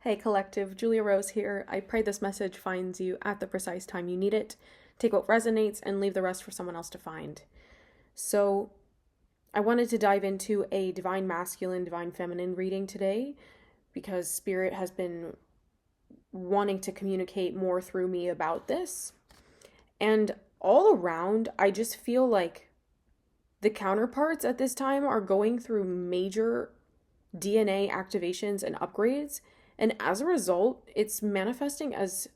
Hey collective, Julia Rose here. I pray this message finds you at the precise time you need it. Take what resonates and leave the rest for someone else to find. So, I wanted to dive into a divine masculine, divine feminine reading today because Spirit has been wanting to communicate more through me about this. And all around, I just feel like the counterparts at this time are going through major DNA activations and upgrades. And as a result, it's manifesting as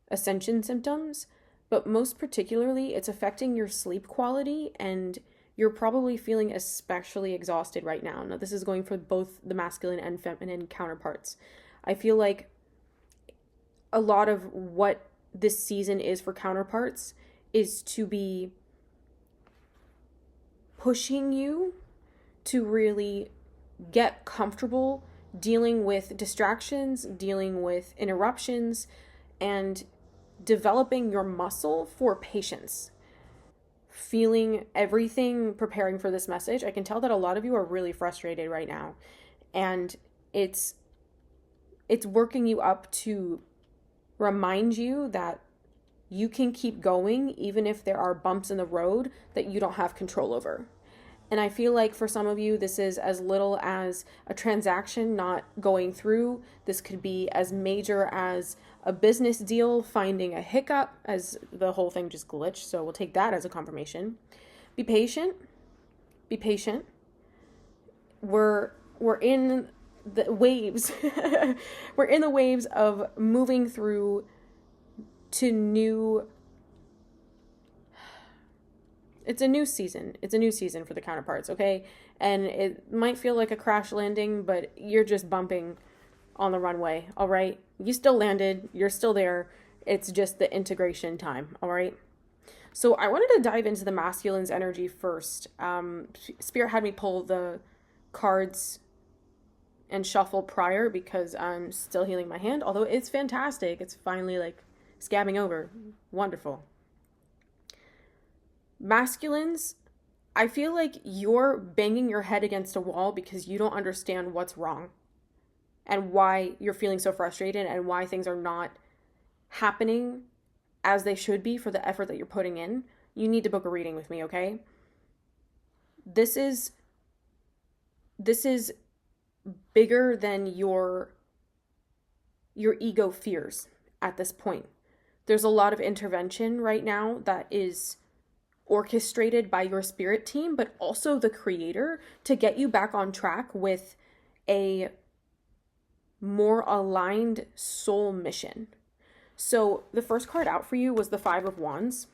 ascension symptoms, but most particularly, it's affecting your sleep quality, and you're probably feeling especially exhausted right now. Now, this is going for both the masculine and feminine counterparts. I feel like a lot of what this season is for counterparts is to be pushing you to really get comfortable dealing with distractions, dealing with interruptions, and developing your muscle for patience. Feeling everything preparing for this message. I can tell that a lot of you are really frustrated right now, and it's working you up to remind you that you can keep going even if there are bumps in the road that you don't have control over. And I feel like for some of you, this is as little as a transaction not going through. This could be as major as a business deal finding a hiccup, as the whole thing just glitched. So we'll take that as a confirmation. Be patient. Be patient. We're in the waves. We're in the waves of moving through to new. It's a new season. It's a new season for the counterparts, okay? And it might feel like a crash landing, but you're just bumping on the runway, all right? You still landed. You're still there. It's just the integration time, all right? So I wanted to dive into the masculine's energy first. Spirit had me pull the cards and shuffle prior because I'm still healing my hand, although it's fantastic. It's finally like scabbing over. Wonderful. Masculines, I feel like you're banging your head against a wall because you don't understand what's wrong and why you're feeling so frustrated and why things are not happening as they should be for the effort that you're putting in. You need to book a reading with me, okay? This is bigger than your ego fears at this point. There's a lot of intervention right now that is orchestrated by your spirit team, but also the creator, to get you back on track with a more aligned soul mission. So the first card out for you was the Five of Wands.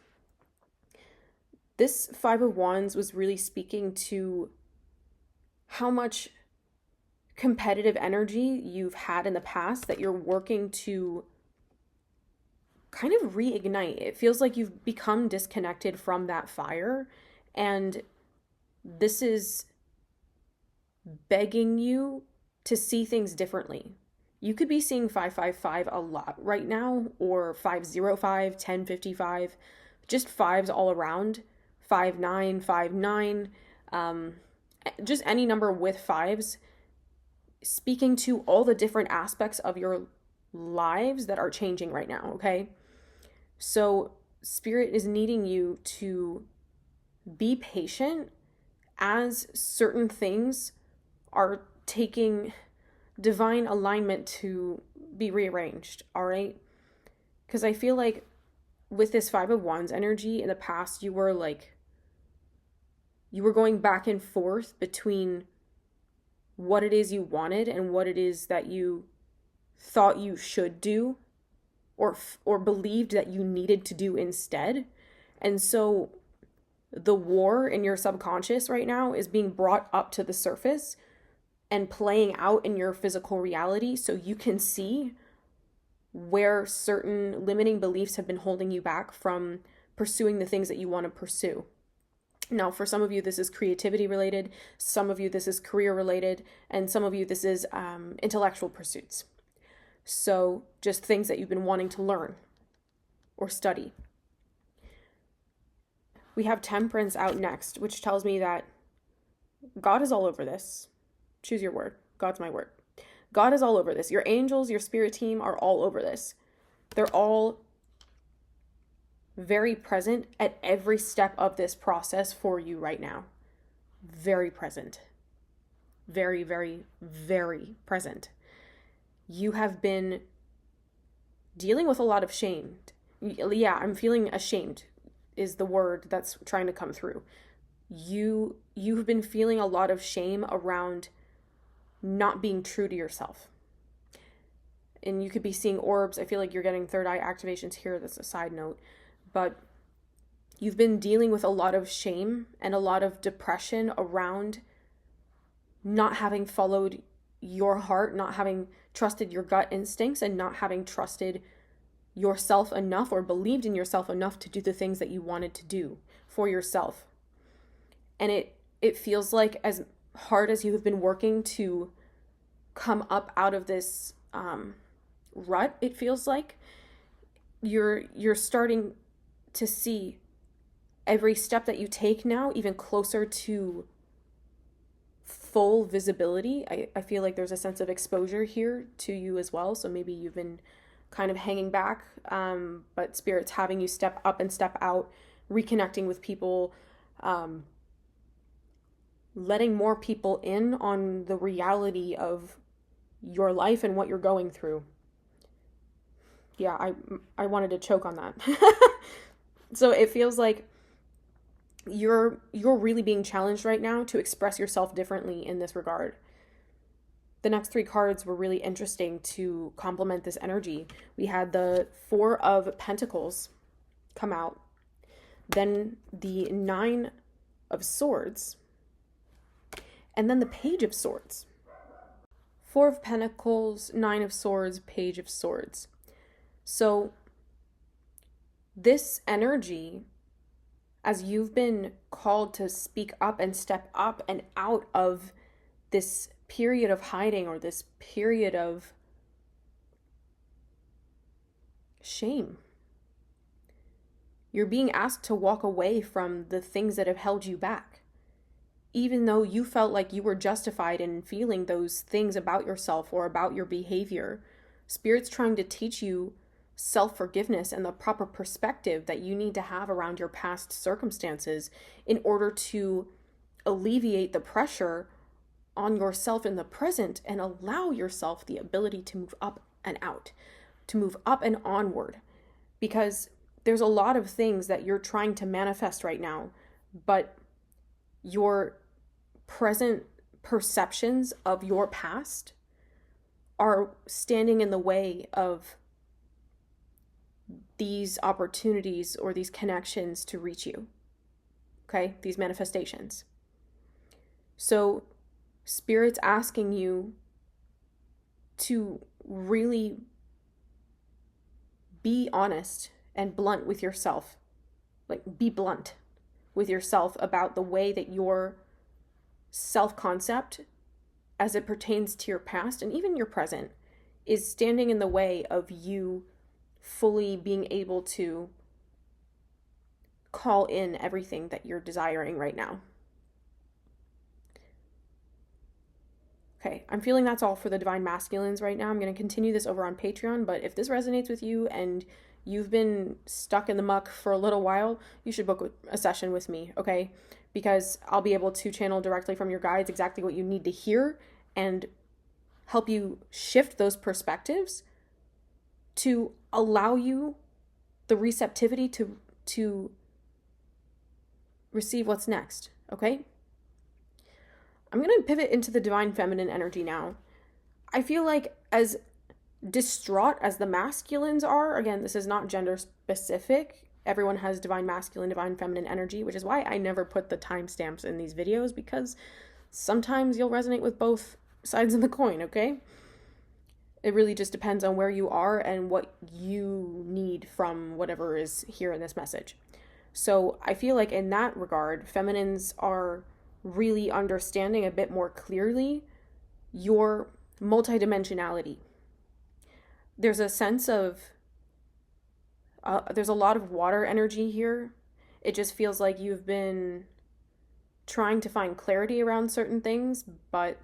This Five of Wands was really speaking to how much competitive energy you've had in the past that you're working to kind of reignite. It feels like you've become disconnected from that fire, and this is begging you to see things differently. You could be seeing 555 a lot right now, or 505, 1055, just fives all around, 59, 59, just any number with fives, speaking to all the different aspects of your lives that are changing right now, okay? So Spirit is needing you to be patient as certain things are taking divine alignment to be rearranged, all right? Because I feel like with this Five of Wands energy in the past, you were going back and forth between what it is you wanted and what it is that you thought you should do or believed that you needed to do instead. And so the war in your subconscious right now is being brought up to the surface and playing out in your physical reality, so you can see where certain limiting beliefs have been holding you back from pursuing the things that you want to pursue. Now, for some of you, this is creativity related. Some of you, this is career related. And some of you, this is intellectual pursuits. So just things that you've been wanting to learn or study. We have Temperance out next, which tells me that God is all over this. Choose your word. God's my word. God is all over this. Your angels, your spirit team are all over this. They're all very present at every step of this process for you right now. Very present. Very, very, very present. You have been dealing with a lot of shame. Yeah, I'm feeling ashamed is the word that's trying to come through. You've been feeling a lot of shame around not being true to yourself. And you could be seeing orbs. I feel like you're getting third eye activations here. That's a side note. But you've been dealing with a lot of shame and a lot of depression around not having followed your heart, not having trusted your gut instincts, and not having trusted yourself enough or believed in yourself enough to do the things that you wanted to do for yourself. And it feels like, as hard as you have been working to come up out of this rut, it feels like you're starting to see every step that you take now even closer to full visibility. I feel like there's a sense of exposure here to you as well. So maybe you've been kind of hanging back, but Spirit's having you step up and step out, reconnecting with people, letting more people in on the reality of your life and what you're going through. Yeah, I wanted to choke on that. So it feels like you're really being challenged right now to express yourself differently in this regard. The next three cards were really interesting to complement this energy. We had the Four of Pentacles come out, then the Nine of Swords, and then the Page of Swords. Four of Pentacles, Nine of Swords, Page of Swords. So this energy, as you've been called to speak up and step up and out of this period of hiding or this period of shame, you're being asked to walk away from the things that have held you back. Even though you felt like you were justified in feeling those things about yourself or about your behavior, Spirit's trying to teach you self-forgiveness and the proper perspective that you need to have around your past circumstances in order to alleviate the pressure on yourself in the present and allow yourself the ability to move up and out, to move up and onward. Because there's a lot of things that you're trying to manifest right now, but your present perceptions of your past are standing in the way of these opportunities or these connections to reach you. Okay? These manifestations. So Spirit's asking you to really be honest and blunt with yourself. Like, be blunt with yourself about the way that your self-concept, as it pertains to your past and even your present, is standing in the way of you fully being able to call in everything that you're desiring right now. Okay, I'm feeling that's all for the Divine Masculines right now. I'm going to continue this over on Patreon, but if this resonates with you and you've been stuck in the muck for a little while, you should book a session with me, okay? Because I'll be able to channel directly from your guides exactly what you need to hear and help you shift those perspectives to allow you the receptivity to receive what's next, okay? I'm going to pivot into the Divine Feminine energy now. I feel like as distraught as the masculines are, again, this is not gender specific. Everyone has Divine Masculine, Divine Feminine energy, which is why I never put the timestamps in these videos, because sometimes you'll resonate with both sides of the coin, okay? It really just depends on where you are and what you need from whatever is here in this message. So I feel like in that regard, feminines are really understanding a bit more clearly your multidimensionality. There's a sense of, there's a lot of water energy here. It just feels like you've been trying to find clarity around certain things, but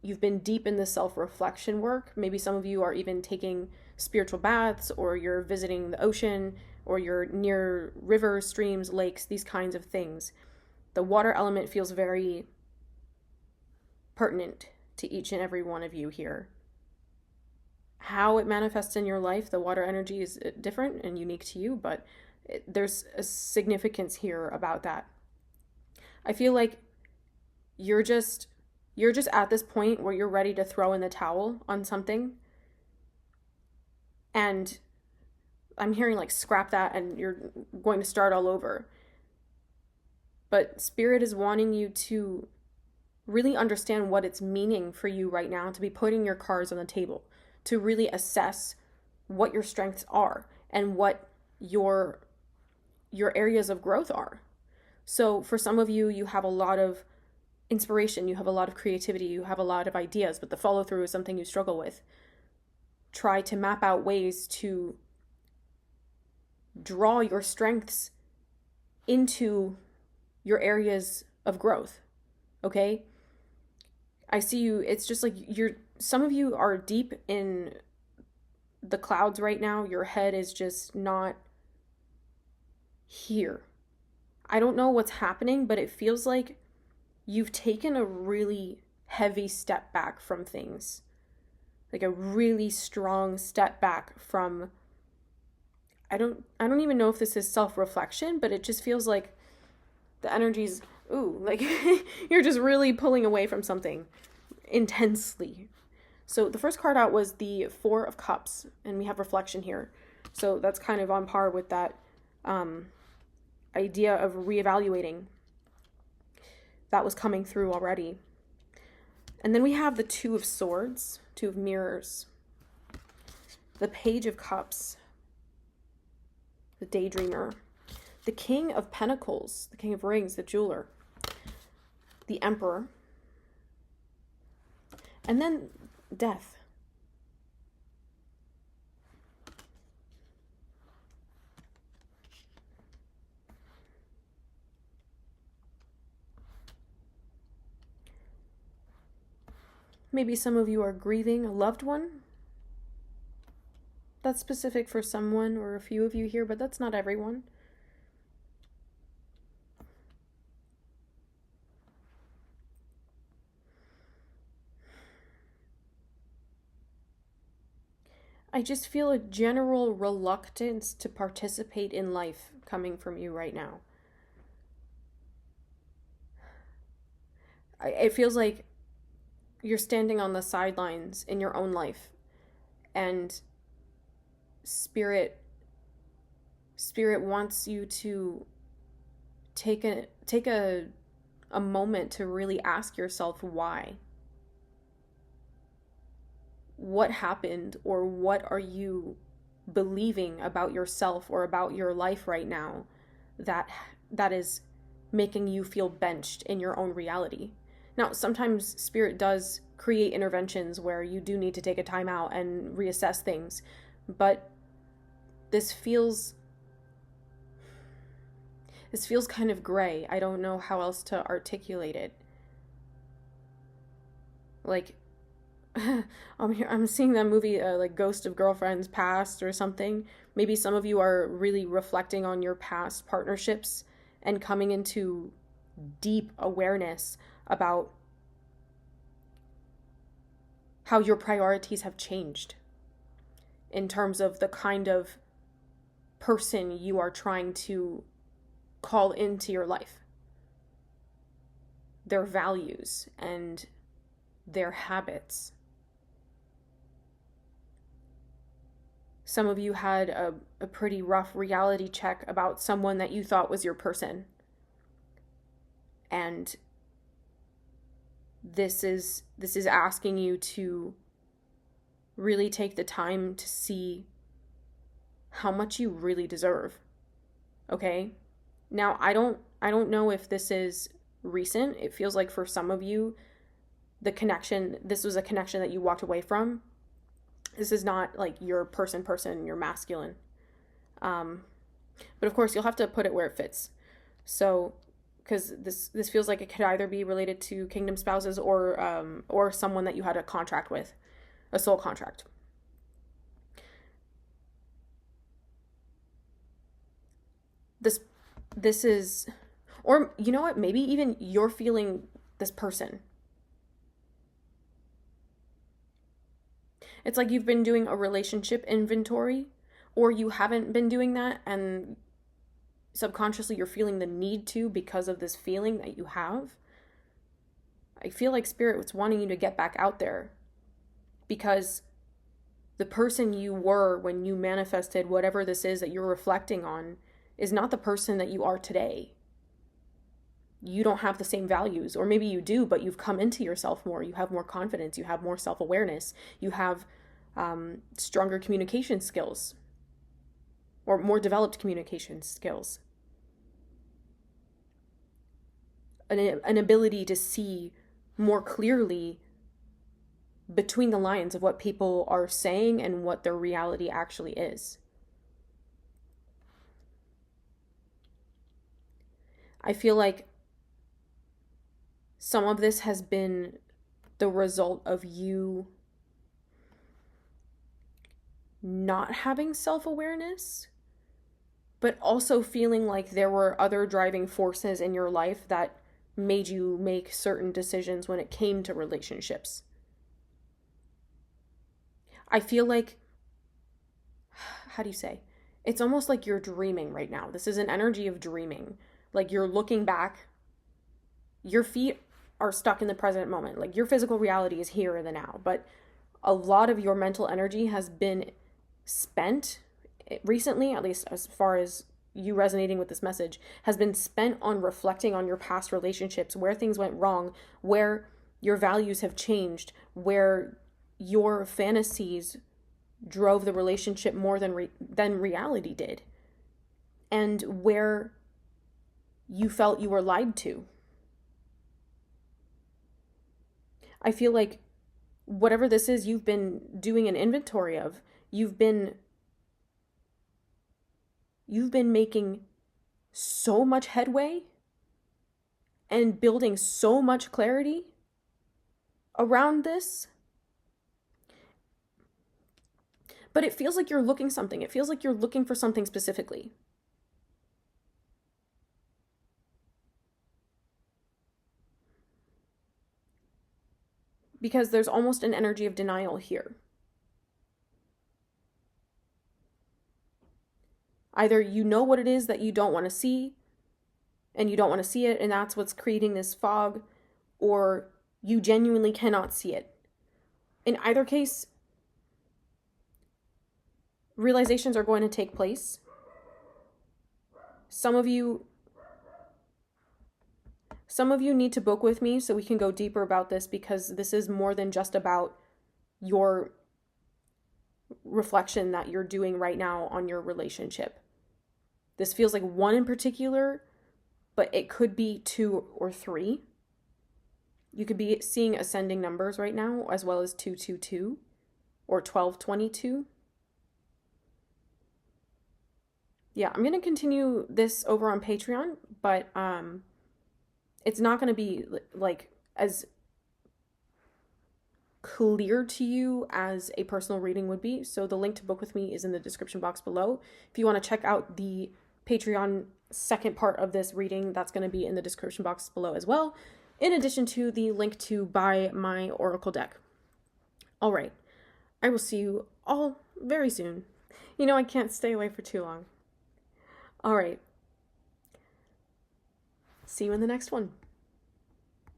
you've been deep in the self-reflection work. Maybe some of you are even taking spiritual baths, or you're visiting the ocean, or you're near rivers, streams, lakes, these kinds of things. The water element feels very pertinent to each and every one of you here. How it manifests in your life, the water energy is different and unique to you, but there's a significance here about that. I feel like you're just at this point where you're ready to throw in the towel on something. And I'm hearing like scrap that and you're going to start all over. But Spirit is wanting you to really understand what it's meaning for you right now to be putting your cards on the table, to really assess what your strengths are and what your areas of growth are. So for some of you, you have a lot of inspiration, you have a lot of creativity, you have a lot of ideas, but the follow through is something you struggle with. Try to map out ways to draw your strengths into your areas of growth. Okay? I see you, it's just like some of you are deep in the clouds right now. Your head is just not here. I don't know what's happening, but it feels like you've taken a really heavy step back from things. Like a really strong step back from, I don't even know if this is self-reflection, but it just feels like the energy's, like you're just really pulling away from something intensely. So the first card out was the Four of Cups, and we have reflection here. So that's kind of on par with that idea of reevaluating that was coming through already. And then we have the Two of Swords, Two of Mirrors, the Page of Cups, the Daydreamer, the King of Pentacles, the King of Rings, the Jeweler, the Emperor, and then Death. Maybe some of you are grieving a loved one. That's specific for someone or a few of you here, but that's not everyone. I just feel a general reluctance to participate in life coming from you right now. It feels like you're standing on the sidelines in your own life, and Spirit wants you to take a moment to really ask yourself why. What happened, or what are you believing about yourself or about your life right now that is making you feel benched in your own reality? Now, sometimes Spirit does create interventions where you do need to take a time out and reassess things, but this feels kind of gray. I don't know how else to articulate it. Like, I'm seeing that movie, like Ghost of Girlfriends Past or something. Maybe some of you are really reflecting on your past partnerships and coming into deep awareness about how your priorities have changed in terms of the kind of person you are trying to call into your life, their values and their habits. Some of you had a pretty rough reality check about someone that you thought was your person. And this is asking you to really take the time to see how much you really deserve. Okay? Now, I don't know if this is recent. It feels like for some of you, this was a connection that you walked away from. This is not like your person, your masculine. But of course, you'll have to put it where it fits. So because this feels like it could either be related to kingdom spouses or someone that you had a contract with, a soul contract. This is, or you know what, maybe even you're feeling this person. It's like you've been doing a relationship inventory, or you haven't been doing that, and subconsciously you're feeling the need to because of this feeling that you have. I feel like Spirit was wanting you to get back out there, because the person you were when you manifested whatever this is that you're reflecting on is not the person that you are today. You don't have the same values, or maybe you do, but you've come into yourself more. You have more confidence. You have more self-awareness. You have stronger communication skills, or more developed communication skills. An ability to see more clearly between the lines of what people are saying and what their reality actually is. I feel like some of this has been the result of you not having self-awareness, but also feeling like there were other driving forces in your life that made you make certain decisions when it came to relationships. I feel like, how do you say? It's almost like you're dreaming right now. This is an energy of dreaming. Like you're looking back, your feet are stuck in the present moment. Like your physical reality is here in the now, but a lot of your mental energy has been spent recently, at least as far as you resonating with this message, has been spent on reflecting on your past relationships, where things went wrong, where your values have changed, where your fantasies drove the relationship more than reality did, and where you felt you were lied to. I feel like whatever this is you've been doing an inventory of, you've been making so much headway and building so much clarity around this. But it feels like you're looking something. It feels like you're looking for something specifically. Because there's almost an energy of denial here. Either you know what it is that you don't want to see, and you don't want to see it, and that's what's creating this fog, or you genuinely cannot see it. In either case, realizations are going to take place. Some of you need to book with me so we can go deeper about this, because this is more than just about your reflection that you're doing right now on your relationship. This feels like one in particular, but it could be 2 or 3. You could be seeing ascending numbers right now, as well as 222 or 1222. Yeah, I'm going to continue this over on Patreon, but it's not going to be like as clear to you as a personal reading would be. So the link to book with me is in the description box below. If you want to check out the Patreon second part of this reading, that's going to be in the description box below as well, in addition to the link to buy my Oracle deck. All right, I will see you all very soon. You know, I can't stay away for too long. All right. See you in the next one.